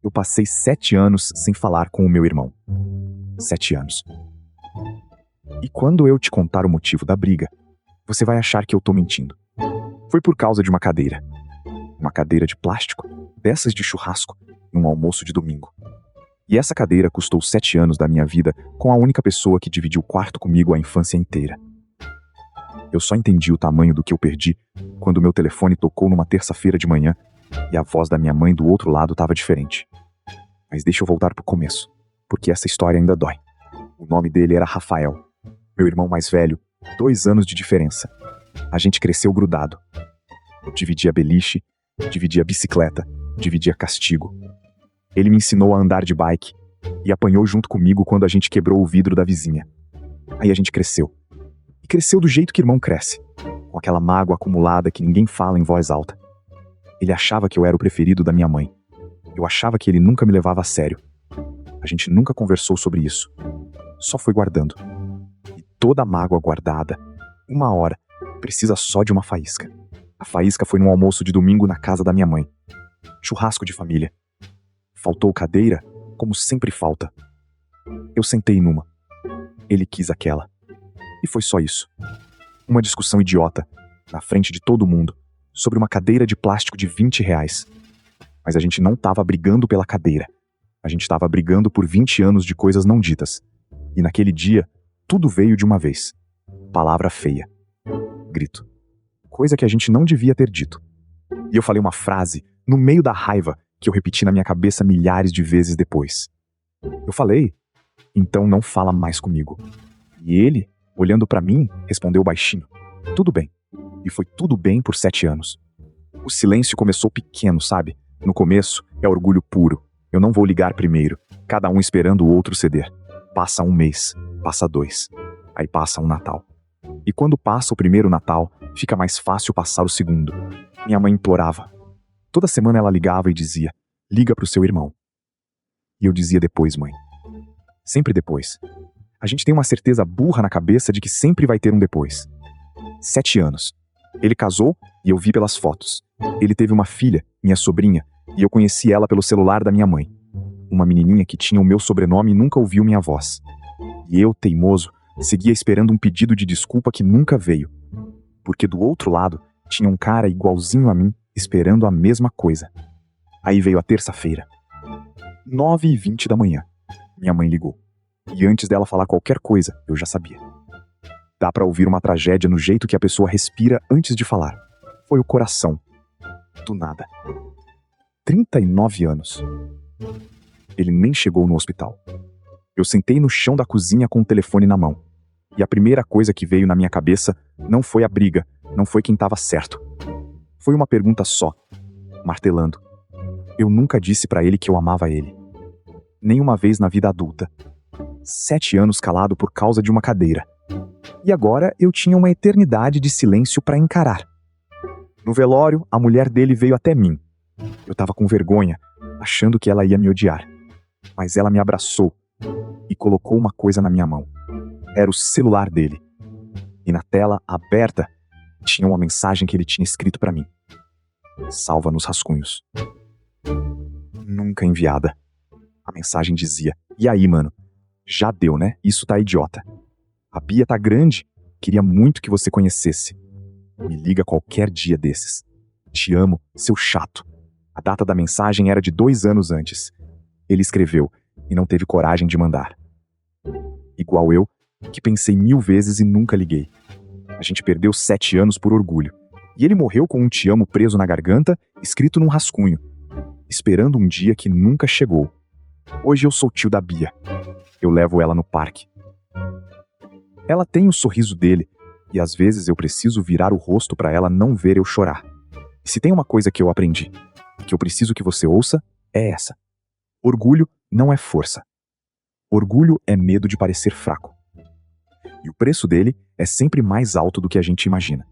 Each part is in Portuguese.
Eu passei 7 anos sem falar com o meu irmão. 7 anos. E quando eu te contar o motivo da briga, você vai achar que eu tô mentindo. Foi por causa de uma cadeira. Uma cadeira de plástico, dessas de churrasco, em um almoço de domingo. E essa cadeira custou 7 anos da minha vida com a única pessoa que dividiu o quarto comigo a infância inteira. Eu só entendi o tamanho do que eu perdi quando meu telefone tocou numa terça-feira de manhã e a voz da minha mãe do outro lado estava diferente. Mas deixa eu voltar pro começo, porque essa história ainda dói. O nome dele era Rafael, meu irmão mais velho, 2 anos de diferença. A gente cresceu grudado. Dividia beliche, dividia bicicleta, dividia castigo. Ele me ensinou a andar de bike e apanhou junto comigo quando a gente quebrou o vidro da vizinha. Aí a gente cresceu. E cresceu do jeito que irmão cresce, com aquela mágoa acumulada que ninguém fala em voz alta. Ele achava que eu era o preferido da minha mãe. Eu achava que ele nunca me levava a sério. A gente nunca conversou sobre isso. Só foi guardando. E toda a mágoa guardada, uma hora, precisa só de uma faísca. A faísca foi num almoço de domingo na casa da minha mãe. Churrasco de família. Faltou cadeira, como sempre falta. Eu sentei numa. Ele quis aquela. E foi só isso. Uma discussão idiota, na frente de todo mundo, sobre uma cadeira de plástico de R$20. Mas a gente não tava brigando pela cadeira. A gente tava brigando por 20 anos de coisas não ditas. E naquele dia, tudo veio de uma vez. Palavra feia. Grito. Coisa que a gente não devia ter dito. E eu falei uma frase, no meio da raiva, que eu repeti na minha cabeça milhares de vezes depois. Eu falei, então não fala mais comigo. E ele, olhando pra mim, respondeu baixinho, tudo bem. E foi tudo bem por 7 anos. O silêncio começou pequeno, sabe? No começo, é orgulho puro. Eu não vou ligar primeiro, cada um esperando o outro ceder. Passa 1 mês, passa 2, aí passa um Natal. E quando passa o primeiro Natal, fica mais fácil passar o segundo. Minha mãe implorava. Toda semana ela ligava e dizia, liga pro seu irmão. E eu dizia depois, mãe. Sempre depois. A gente tem uma certeza burra na cabeça de que sempre vai ter um depois. 7 anos. Ele casou e eu vi pelas fotos. Ele teve uma filha, minha sobrinha, e eu conheci ela pelo celular da minha mãe. Uma menininha que tinha o meu sobrenome e nunca ouviu minha voz. E eu, teimoso, seguia esperando um pedido de desculpa que nunca veio. Porque do outro lado, tinha um cara igualzinho a mim, esperando a mesma coisa. Aí veio a terça-feira. 9h20 da manhã. Minha mãe ligou. E antes dela falar qualquer coisa, eu já sabia. Dá pra ouvir uma tragédia no jeito que a pessoa respira antes de falar. Foi o coração. Do nada. 39 anos. Ele nem chegou no hospital. Eu sentei no chão da cozinha com o telefone na mão. E a primeira coisa que veio na minha cabeça não foi a briga, não foi quem estava certo. Foi uma pergunta só, martelando. Eu nunca disse pra ele que eu amava ele. Nem uma vez na vida adulta. 7 anos calado por causa de uma cadeira. E agora eu tinha uma eternidade de silêncio pra encarar. No velório, a mulher dele veio até mim. Eu tava com vergonha, achando que ela ia me odiar. Mas ela me abraçou e colocou uma coisa na minha mão. Era o celular dele. E na tela, aberta, tinha uma mensagem que ele tinha escrito pra mim. Salva nos rascunhos. Nunca enviada. A mensagem dizia, e aí, mano? Já deu, né? Isso tá idiota. A Bia tá grande. Queria muito que você conhecesse. Me liga qualquer dia desses. Te amo, seu chato. A data da mensagem era de 2 anos antes. Ele escreveu e não teve coragem de mandar. Igual eu, que pensei 1000 vezes e nunca liguei. A gente perdeu 7 anos por orgulho. E ele morreu com um te amo preso na garganta, escrito num rascunho, esperando um dia que nunca chegou. Hoje eu sou tio da Bia. Eu levo ela no parque. Ela tem o sorriso dele, e às vezes eu preciso virar o rosto pra ela não ver eu chorar. E se tem uma coisa que eu aprendi, que eu preciso que você ouça, é essa. Orgulho não é força. Orgulho é medo de parecer fraco. E o preço dele é sempre mais alto do que a gente imagina.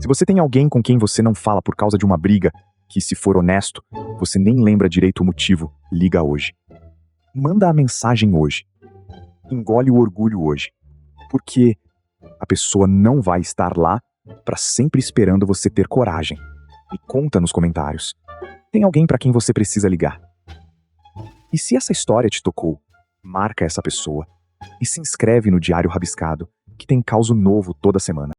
Se você tem alguém com quem você não fala por causa de uma briga, que se for honesto, você nem lembra direito o motivo, liga hoje. Manda a mensagem hoje. Engole o orgulho hoje. Porque a pessoa não vai estar lá pra sempre esperando você ter coragem. Me conta nos comentários. Tem alguém pra quem você precisa ligar? E se essa história te tocou, marca essa pessoa e se inscreve no Diário Rabiscado, que tem causo novo toda semana.